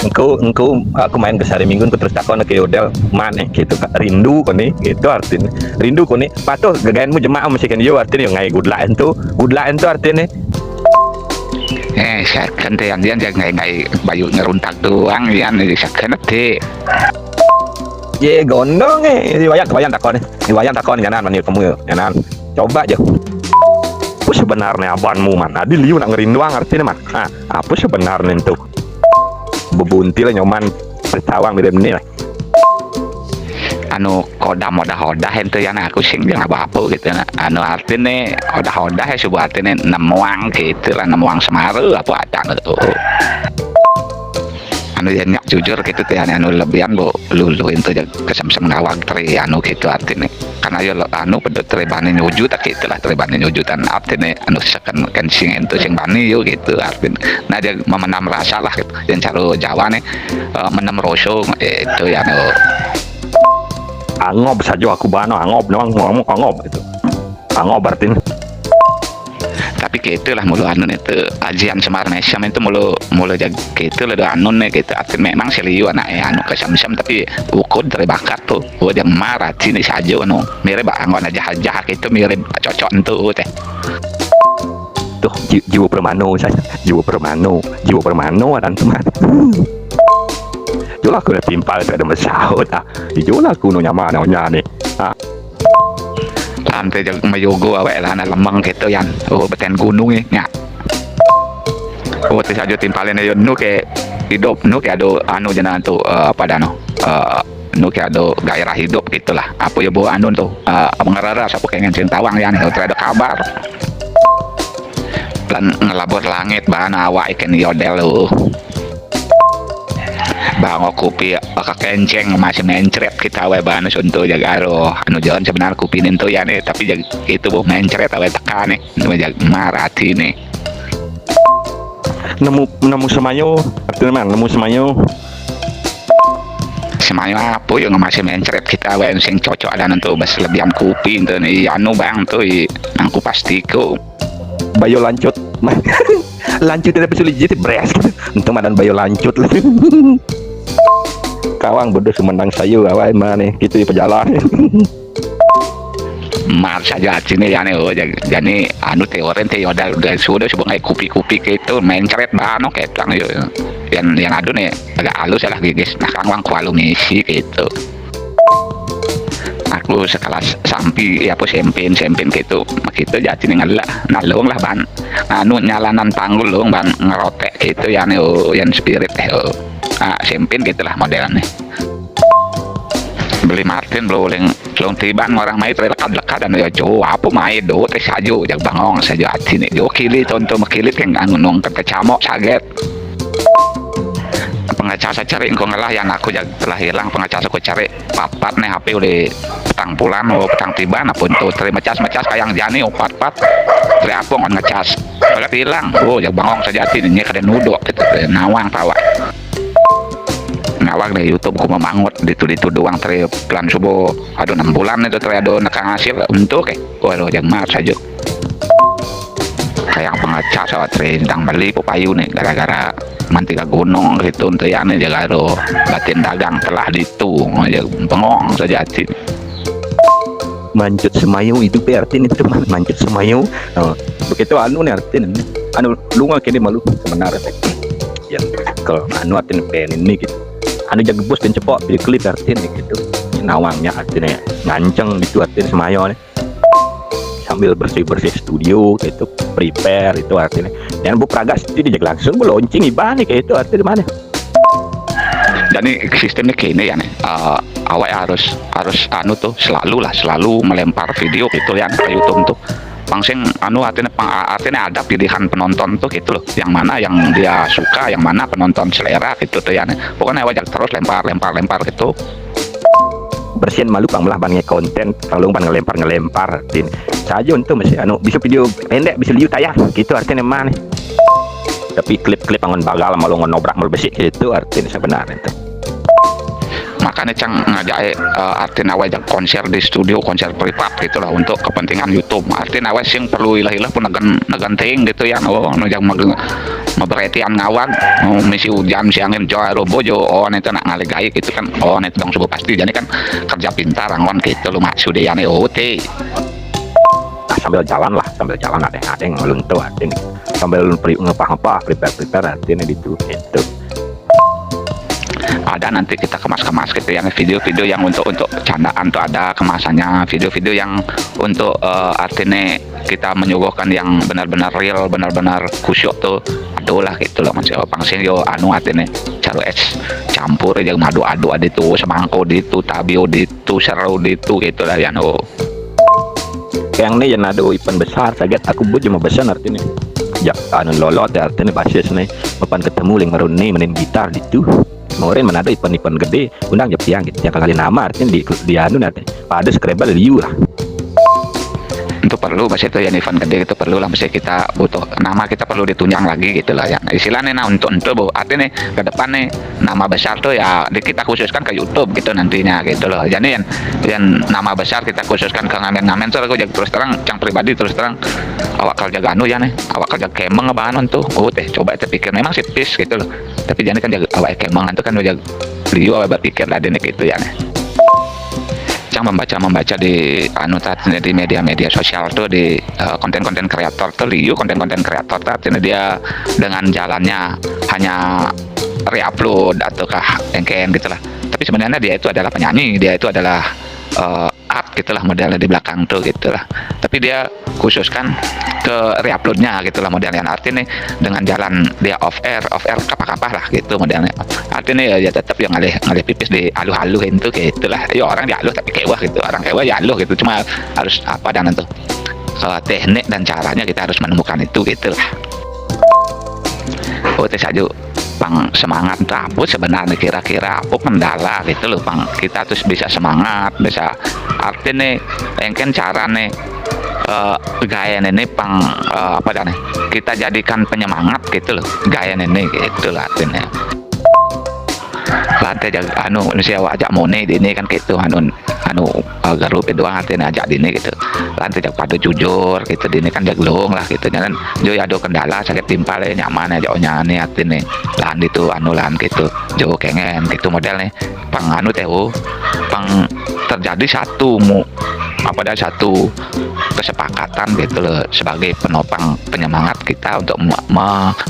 engkau aku main ke hari Minggu terus takon ke hotel mana gitu Kak. Rindu kau nih gitu artinya rindu kau nih patuh gagainmu jemaah mesti kan yo artinya ngai gudlaan tuh artinya Second yang dia ngai bayu ngeruntak doang yan second teh ye gondong riwayat takon nyanan mani kamu nyanan coba aja apa sebenarnya abanmu man adi liu nak ngerinduang artinya man apa sebenarnya itu bebunti lah nyoman bertawang mirip ini lah anu koda moda hoda itu yang aku sing jangan apa gitu anu artinya hoda hoda sebuah artinya nemuang gitu lah nemuang semaru apa ada tuh anu banyak jujur gitu teh anu lebihan bu lulu itu kesem-sem ngawang tri anu gitu artinya karena yo anu pada trebani nyujud tak gitu lah trebani nyujudan artinya anu second kencing itu sing bani yo gitu artinya nah dia memenam rasa lah gitu yang cara Jawa nih menem rosyo itu ya anu angob saja aku bano angob ngomong angob gitu angob artinya tapi gitu lah mulu anu itu ajian Semar Mesam itu mulu jadi gitu lah anu nih gitu artinya memang seliu anak anu kesam-sam tapi ukur dari bakat tuh yang marah sini saja anu mirip anggon aja jahat itu mirip cocok tuh teh tuh jiwa permano saja jiwa permano dan teman jual aku udah timpal ada mesahut jual aku nunya mana nih lantai jago mayogo awak lah lemang gitu yan beten gunung ya tes aja timpalin aja nu ke hidup nu ke ada anu jenengan tuh apa dah nu ke ada gairah hidup gitulah apa ya bawa anu tuh mengeras apa kayak ngeceng tawang ya nih ada kabar plan ngelabur langit bahan awak ikan yodel lu bang kopi kenceng masih mencret kita we bahan suntu jaga roh anu jalan sebenarnya kupinin tuh ya nih tapi itu bu mencret awe tekan nih jaga marati nih nemu semayo artinya nemu semayo apa yang masih mencret kita we sing cocok ada nanti bas lebihan kopi itu nih anu bang tuh nangku pastiku bayo lancut lancut dari pesulit jadi beres gitu untuk madan bayo lancut kawang bodoh semenang sayu awal mana gitu di pejalan mar saja sini ya nih jadi anu teori udah sudah sebagai kupi-kupi gitu mencret bano kayak yang adu nih agak halus lah gigis nah kawang kualu misi gitu aku sekelas sampi ya aku sempin gitu jadi nih ngalung lah ban anu nyalanan panggul loh ban ngerotek gitu ya nih yang spirit sempin gitulah modelnya beli Martin belum tiban orang main lekat dan ya jauh apa main do teh saja jak bangong saja sini jauh kili tonton makilit yang ngung kecamok saget pengacasa cari engkau ngelah yang aku telah hilang pengacasa aku cari papat nih HP udah petang pulang petang tiban apun tuh terima cas kayang jani pat dari apa ngon ngecas kalau hilang jak bangong saja sini kada nudok gitu nawang tawa ngawak dari YouTube aku memangut itu doang teri plan subuh aduh 6 bulan itu teri aduh nekang hasil untuk waduh yang mar saja kayak pengacas sama teri tentang beli papayu nih gara-gara mantika gunung gitu untuk yang ini jaga aduh batin dagang telah ditung aja bengong saja sini mancut semayu itu artinya itu mancut semayu begitu anu nih artinya anu lu nggak kini malu sebenarnya ya kalau anu artinya pengen ini gitu anu jaga bos dan cepok pilih klip artinya gitu nawangnya artinya nganceng itu artinya semayo nih sambil bersih studio gitu prepare itu artinya jangan bu pragas itu dia langsung bu launching ibani kayak itu artinya mana jadi sistemnya kini ya nih awak harus anu tuh selalu melempar video gitu ya ke YouTube tuh langsung anu artinya ada pilihan penonton tuh gitu loh yang mana yang dia suka yang mana penonton selera gitu tuh ya pokoknya wajak terus lempar gitu bersihin malu pang melah banyak konten kalau pan ngelempar tin saja untuk masih anu bisa video pendek bisa liu tayang gitu artinya mana tapi klip angon bagal malu ngonobrak malu besi gitu artinya sebenarnya itu makanya cang ngajak artinya wajak konser di studio konser privat gitulah untuk kepentingan YouTube artinya wajak sing perlu ilah pun negan ting gitu ya nujang Maberetian ngawag misi hujan siangin jo robo jo itu nak ngalegai gitu kan itu dong subuh pasti jadi kan kerja pintar angwan gitu lu maksud dia ane OT. Nah, sambil jalan ada yang meluntuh ada yang sambil ngepah prepare artinya gitu. Ada nanti kita kemas-kemas gitu yang video-video yang untuk candaan tuh ada kemasannya, video-video yang untuk artinya kita menyuguhkan yang benar-benar real, benar-benar khusyuk tuh aduh lah gitu loh Mas pangsin yo artinya caro es campur aja madu-adu ada itu semangko itu tabio itu seru itu gitu lah ya no. Yang ini yang ada ipan besar saget aku buat cuma besar artinya jak lolot ya artinya basis nih papan ketemu yang maruni main gitar gitu kemarin mana ada ipan gede undang jep yang gitu yang kali nama artinya di anu nanti pada scrabble liu lah itu perlu mas itu ya event gede itu perlu lah mesti kita butuh nama kita perlu ditunjang lagi gitu lah ya istilahnya nah untuk bu artinya ke depan nih nama besar tuh ya kita khususkan ke YouTube gitu nantinya gitu loh jadi yang nama besar kita khususkan ke ngamen so aku terus terang yang pribadi terus terang awak kerja ganu ya nih awak kerja kemeng ngebahan tuh teh coba terpikir memang tipis gitu loh tapi jadi kan jaga awak kemeng itu kan udah beliau awak berpikir lah dene gitu ya nih membaca di di media sosial tuh di konten-konten kreator tuh liu konten-konten kreator artinya dia dengan jalannya hanya reupload ataukah engken gitulah tapi sebenarnya dia itu adalah penyanyi dia itu adalah art gitulah modelnya di belakang tuh gitulah tapi dia khususkan ke reuploadnya gitulah modelnya artinya dengan jalan dia off air kapah lah gitu modelnya artinya ya tetap yang ngalih pipis di aluh-aluhin tuh gitulah ya orang dialuh tapi kewah gitu orang kewah ya aluh gitu cuma harus apa dan itu teknik dan caranya kita harus menemukan itu gitulah saja pang semangat rambut sebenarnya kira-kira apa kendala gitu loh pang kita terus bisa semangat bisa artinya mungkin cara nih gaya ini pang apa dan kita jadikan penyemangat gitu loh gaya ini gitu lah artinya lantai jaga Indonesia wajak mone ini kan gitu garup doang artinya ajak dini gitu lantai jak padu jujur gitu dini kan jak long lah gitu jangan jo ada kendala sakit timpal nyaman aja nyane artinya lahan itu lahan gitu jo kengen gitu modelnya pang pang terjadi satu kesepakatan gitu loh sebagai penopang penyemangat kita untuk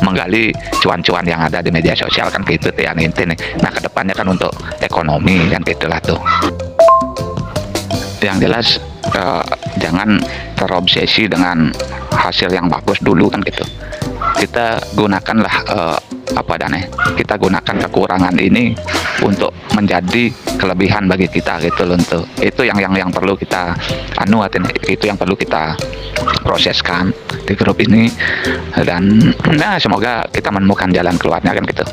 menggali cuan-cuan yang ada di media sosial kan gitu tuh yang inti nih nah kedepannya kan untuk ekonomi kan gitulah tuh yang jelas jangan terobsesi dengan hasil yang bagus dulu kan gitu kita gunakanlah kita gunakan kekurangan ini untuk menjadi kelebihan bagi kita gitu loh untuk itu yang perlu kita itu yang perlu kita proseskan di grup ini dan nah semoga kita menemukan jalan keluarnya kan gitu.